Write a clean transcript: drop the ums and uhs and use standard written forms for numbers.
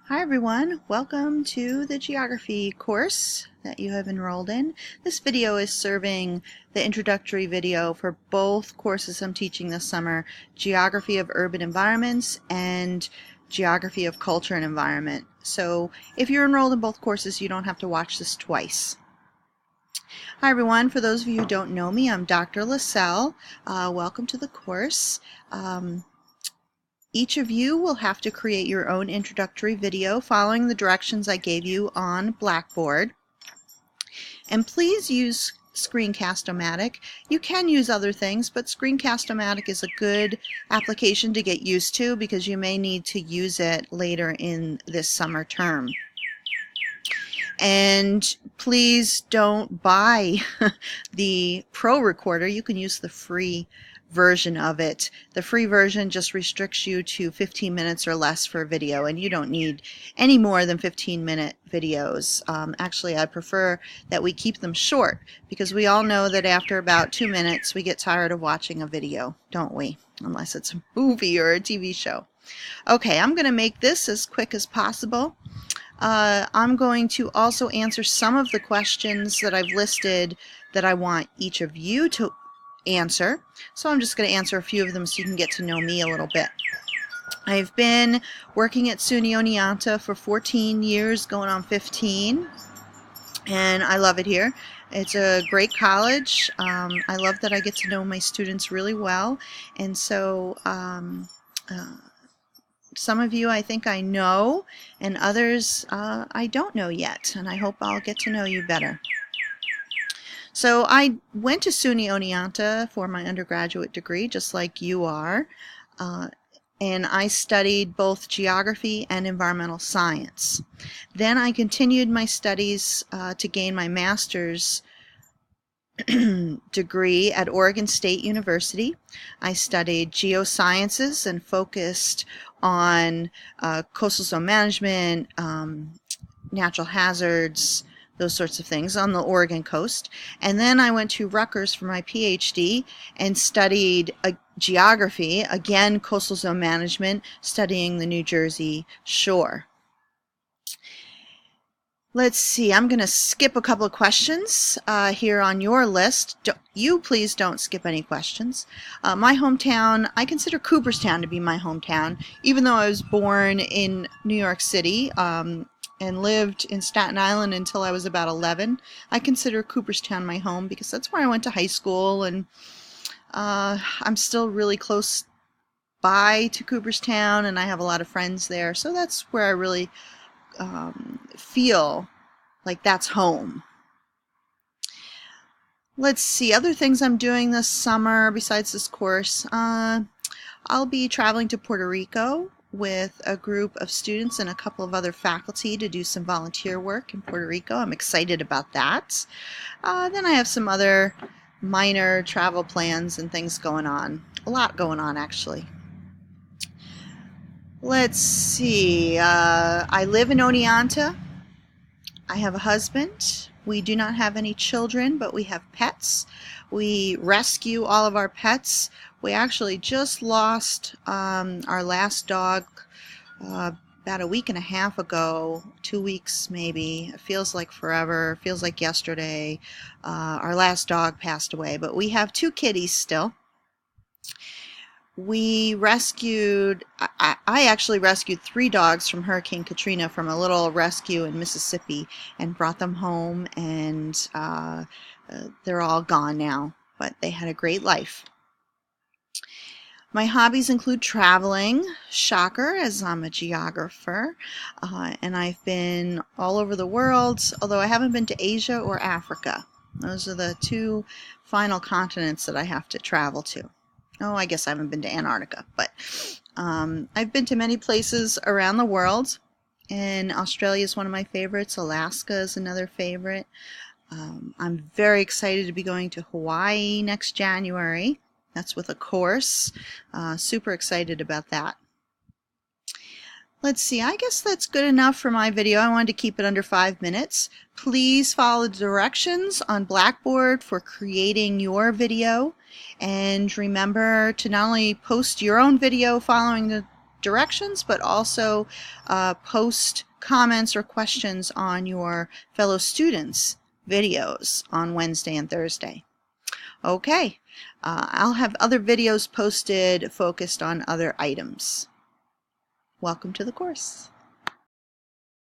Hi everyone, welcome to the geography course that you have enrolled in. This video is serving the introductory video for both courses I'm teaching this summer, Geography of Urban Environments and Geography of Culture and Environment. So if you're enrolled in both courses, you don't have to watch this twice. Hi everyone, for those of you who don't know me, I'm Dr. LaSalle. Welcome to the course. Each of you will have to create your own introductory video following the directions I gave you on Blackboard. And please use Screencast-O-Matic. You can use other things, but Screencast-O-Matic is a good application to get used to because you may need to use it later in this summer term. And please don't buy the Pro Recorder. You can use the free version of it. The free version just restricts you to 15 minutes or less for a video, and you don't need any more than 15-minute videos. Actually, I prefer that we keep them short because we all know that after about 2 minutes we get tired of watching a video, don't we? Unless it's a movie or a TV show. Okay, I'm going to make this as quick as possible. I'm going to also answer some of the questions that I've listed that I want each of you to answer. So I'm just going to answer a few of them so you can get to know me a little bit. I've been working at SUNY Oneonta for 14 years, going on 15, and I love it here. It's a great college. I love that I get to know my students really well, and so some of you I think I know, and others I don't know yet, and I hope I'll get to know you better. So I went to SUNY Oneonta for my undergraduate degree, just like you are, and I studied both geography and environmental science. Then I continued my studies to gain my master's degree at Oregon State University. I studied geosciences and focused on coastal zone management, natural hazards, those sorts of things on the Oregon coast. And then I went to Rutgers for my PhD and studied geography, again coastal zone management, studying the New Jersey shore. Let's see, I'm going to skip a couple of questions here on your list. You please don't skip any questions. My hometown, I consider Cooperstown to be my hometown, even though I was born in New York City and lived in Staten Island until I was about 11. I consider Cooperstown my home because that's where I went to high school, and I'm still really close by to Cooperstown, and I have a lot of friends there, so that's where I really feel like that's home. Let's see, other things I'm doing this summer besides this course. I'll be traveling to Puerto Rico with a group of students and a couple of other faculty to do some volunteer work in Puerto Rico. I'm excited about that. Then I have some other minor travel plans and things going on. A lot going on, actually. Let's see. I live in Oneonta. I have a husband. We do not have any children, but we have pets. We rescue all of our pets. We actually just lost our last dog about a week and a half ago, 2 weeks maybe. It feels like forever, it feels like yesterday. Our last dog passed away, but we have 2 kitties still. We rescued, I actually rescued 3 dogs from Hurricane Katrina from a little rescue in Mississippi and brought them home, and they're all gone now, but they had a great life. My hobbies include traveling, shocker, as I'm a geographer, and I've been all over the world, although I haven't been to Asia or Africa. Those are the 2 final continents that I have to travel to. Oh, I guess I haven't been to Antarctica, but I've been to many places around the world, and Australia is one of my favorites. Alaska is another favorite. I'm very excited to be going to Hawaii next January. That's with a course. Super excited about that. Let's see, I guess that's good enough for my video. I wanted to keep it under 5 minutes. Please follow the directions on Blackboard for creating your video. And remember to not only post your own video following the directions, but also post comments or questions on your fellow students' videos on Wednesday and Thursday. Okay, I'll have other videos posted focused on other items. Welcome to the course.